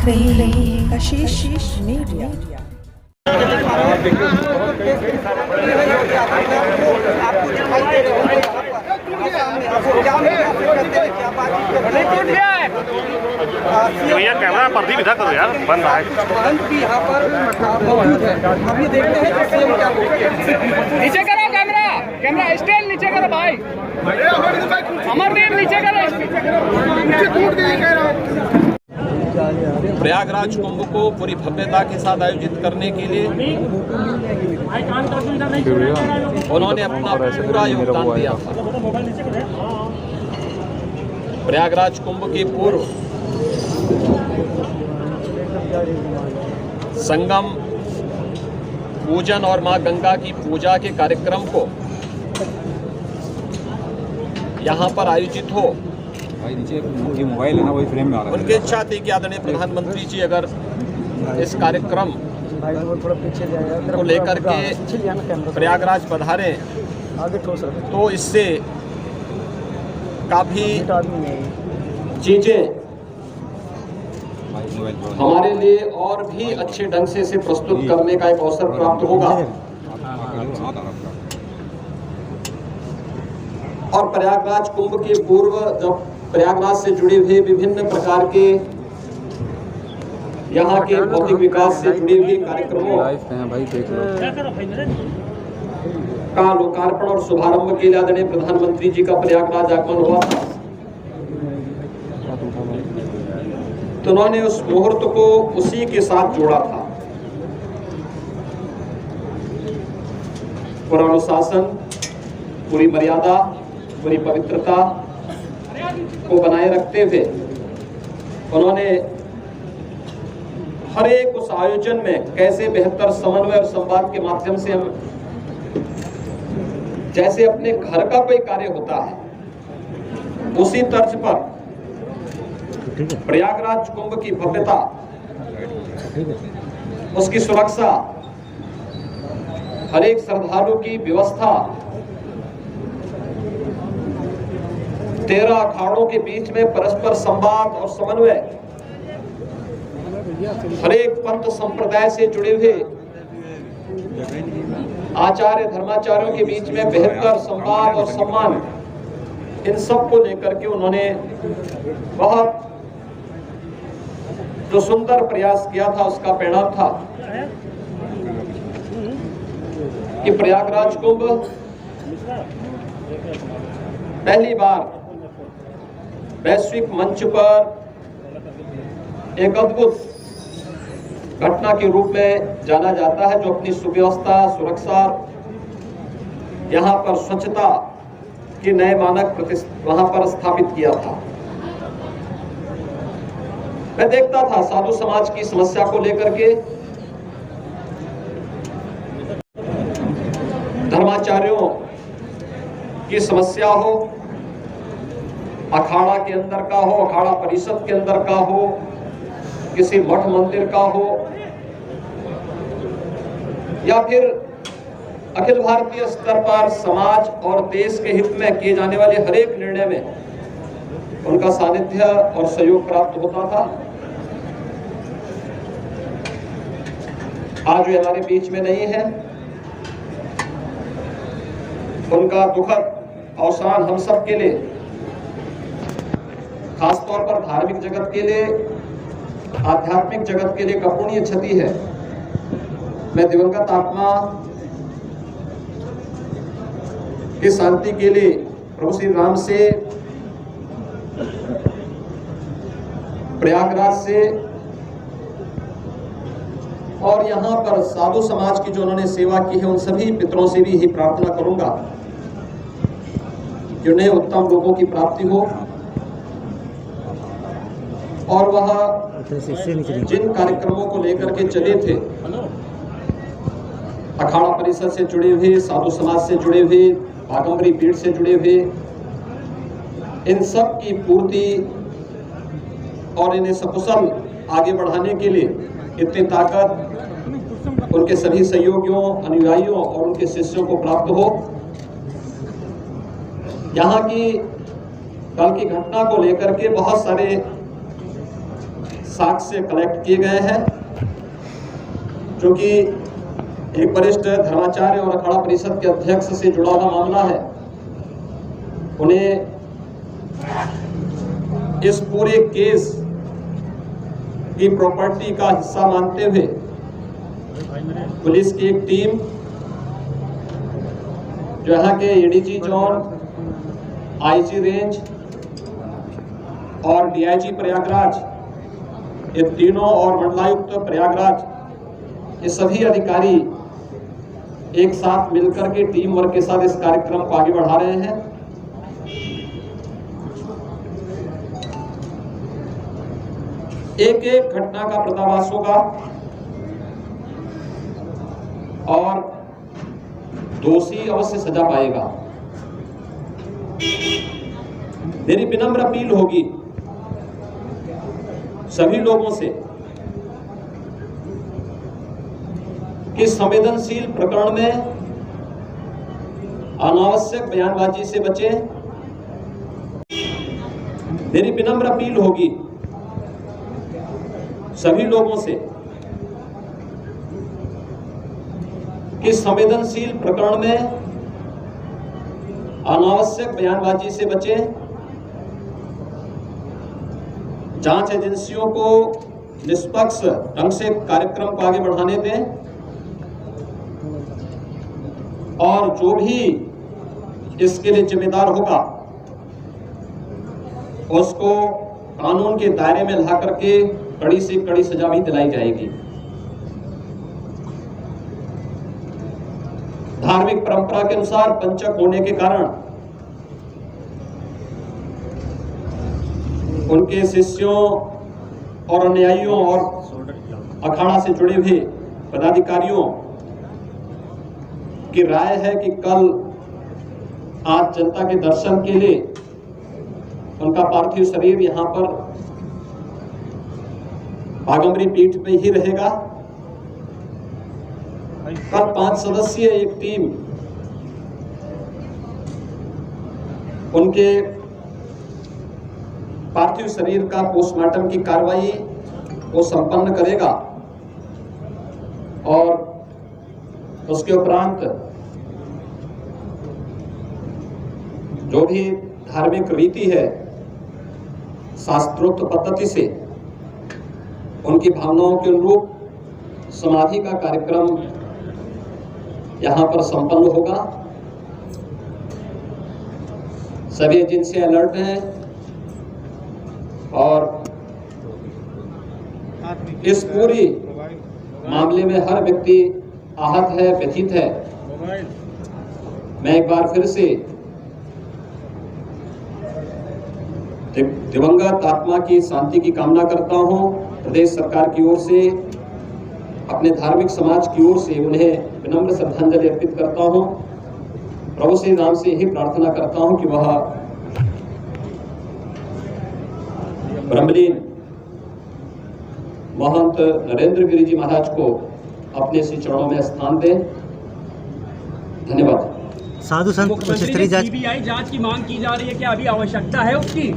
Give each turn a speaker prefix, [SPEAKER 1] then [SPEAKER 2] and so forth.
[SPEAKER 1] देख रहे हैं कशिश मीडिया।
[SPEAKER 2] भैया कैमरा पर्दी विधा करो यार, बंद है।
[SPEAKER 3] भी यहाँ पर मौजूद है। अब ये देखते हैं कि सीएम क्या बोलते हैं।
[SPEAKER 4] नीचे करो कैमरा, कैमरा स्टैंड नीचे करो भाई, अमरदीप नीचे करो।
[SPEAKER 5] प्रयागराज कुंभ को पूरी भव्यता के साथ आयोजित करने के लिए उन्होंने अपना पूरा योगदान दिया था। प्रयागराज कुंभ के पूर्व संगम पूजन और मां गंगा की पूजा के कार्यक्रम को यहां पर आयोजित हो,
[SPEAKER 6] मोबाइल है ना, वही फ्रेम में आ रहा है।
[SPEAKER 5] उनकी इच्छा थी कि आदरणीय प्रधानमंत्री जी अगर इस कार्यक्रम को लेकर के प्रयागराज पधारे तो इससे काफी चीजें हमारे लिए और भी अच्छे ढंग से इसे प्रस्तुत करने का एक अवसर प्राप्त होगा। और प्रयागराज कुंभ के पूर्व जब प्रयागराज से जुड़े हुए विभिन्न प्रकार के यहाँ के भौतिक विकास से जुड़े हुए कार्यक्रमों का लोकार्पण और शुभारंभ के लिए आदरणीय प्रधानमंत्री जी का प्रयागराज आगमन हुआ था, तो उन्होंने उस मुहूर्त को उसी के साथ जोड़ा था। पूरा अनुशासन, पूरी मर्यादा, पूरी पवित्रता को बनाए रखते हुए उन्होंने हर एक उस आयोजन में कैसे बेहतर समन्वय और संवाद के माध्यम से हम जैसे अपने घर का कोई कार्य होता है उसी तर्ज पर प्रयागराज कुंभ की भव्यता, उसकी सुरक्षा, हर एक श्रद्धालु की व्यवस्था, 13 अखाड़ों के बीच में परस्पर संवाद और समन्वय, हर एक पंथ संप्रदाय से जुड़े हुए आचार्य धर्माचार्यों के बीच में बेहतर संवाद और सम्मान, इन सब को लेकर के उन्होंने बहुत जो सुंदर प्रयास किया था उसका परिणाम था कि प्रयागराज कुंभ पहली बार वैश्विक मंच पर एक अद्भुत घटना के रूप में जाना जाता है, जो अपनी सुव्यवस्था, सुरक्षा, यहाँ पर स्वच्छता के नए मानक वहां पर स्थापित किया था। मैं देखता था साधु समाज की समस्या को लेकर के, धर्माचार्यों की समस्या हो, अखाड़ा के अंदर का हो, अखाड़ा परिषद के अंदर का हो, किसी मठ मंदिर का हो, या फिर अखिल भारतीय स्तर पर समाज और देश के हित में किए जाने वाले हर एक निर्णय में उनका सानिध्य और सहयोग प्राप्त होता था। आज वे हमारे बीच में नहीं है, उनका दुखद अवसान हम सब के लिए, खासतौर पर धार्मिक जगत के लिए, आध्यात्मिक जगत के लिए अपूर्णीय क्षति है। मैं दिवंगत आत्मा की शांति के लिए प्रभु श्री राम से, प्रयागराज से और यहाँ पर साधु समाज की जो उन्होंने सेवा की है उन सभी पितरों से भी यही प्रार्थना करूंगा कि उन्हें उत्तम लोगों की प्राप्ति हो और वह जिन कार्यक्रमों को लेकर के चले थे, अखाड़ा परिषद से जुड़े हुए, साधु समाज से जुड़े हुए, बागंबरी पीठ से जुड़े हुए, इन सब की पूर्ति और इन्हें सकुशल आगे बढ़ाने के लिए इतनी ताकत उनके सभी सहयोगियों, अनुयायियों और उनके शिष्यों को प्राप्त हो। यहाँ की कल की घटना को लेकर के बहुत सारे साक्ष्य कलेक्ट किए गए हैं, क्योंकि एक वरिष्ठ धर्माचार्य और अखाड़ा परिषद के अध्यक्ष से जुड़ा हुआ मामला है। उन्हें इस पूरे केस की प्रॉपर्टी का हिस्सा मानते हुए पुलिस की एक टीम जो यहाँ के एडीजी जोन, आईजी रेंज और डीआईजी प्रयागराज, ये तीनों और मंडलायुक्त प्रयागराज, ये सभी अधिकारी एक साथ मिलकर के टीम वर्क के साथ इस कार्यक्रम को आगे बढ़ा रहे हैं। एक एक घटना का पर्दाफाश होगा और दोषी अवश्य सजा पाएगा। मेरी विनम्र अपील होगी सभी लोगों से कि संवेदनशील प्रकरण में अनावश्यक बयानबाजी से बचें। मेरी विनम्र अपील होगी सभी लोगों से कि संवेदनशील प्रकरण में अनावश्यक बयानबाजी से बचें। जांच एजेंसियों को निष्पक्ष ढंग से कार्यक्रम को आगे बढ़ाने दें और जो भी इसके लिए जिम्मेदार होगा उसको कानून के दायरे में ला करके कड़ी से कड़ी सजा भी दिलाई जाएगी। धार्मिक परंपरा के अनुसार पंचक होने के कारण उनके शिष्यों और अनुयायियों और अखाड़ा से जुड़े हुए पदाधिकारियों की राय है कि कल आज जनता के दर्शन के लिए उनका पार्थिव शरीर यहां पर बाघम्बरी पीठ में ही रहेगा। कल 5 सदस्यीय एक टीम उनके पार्थिव शरीर का पोस्टमार्टम की कार्रवाई वो संपन्न करेगा और उसके उपरांत जो भी धार्मिक रीति है शास्त्रोक्त पद्धति से उनकी भावनाओं के अनुरूप समाधि का कार्यक्रम यहां पर संपन्न होगा। सभी एजेंसियां अलर्ट हैं और इस पूरी मामले में हर व्यक्ति आहत है, व्यथित है। मैं एक बार फिर से दिवंगत आत्मा की शांति की कामना करता हूं। प्रदेश सरकार की ओर से, अपने धार्मिक समाज की ओर से उन्हें विनम्र श्रद्धांजलि अर्पित करता हूं। प्रभु श्री राम से यही प्रार्थना करता हूं कि वह ब्रह्मलीन महंत नरेंद्र गिरि जी महाराज को अपने श्री चरणों में स्थान दें। धन्यवाद।
[SPEAKER 7] साधु संत
[SPEAKER 4] मुख्यमंत्री ने सीबीआई जांच की मांग की जा रही है, क्या अभी आवश्यकता है उसकी?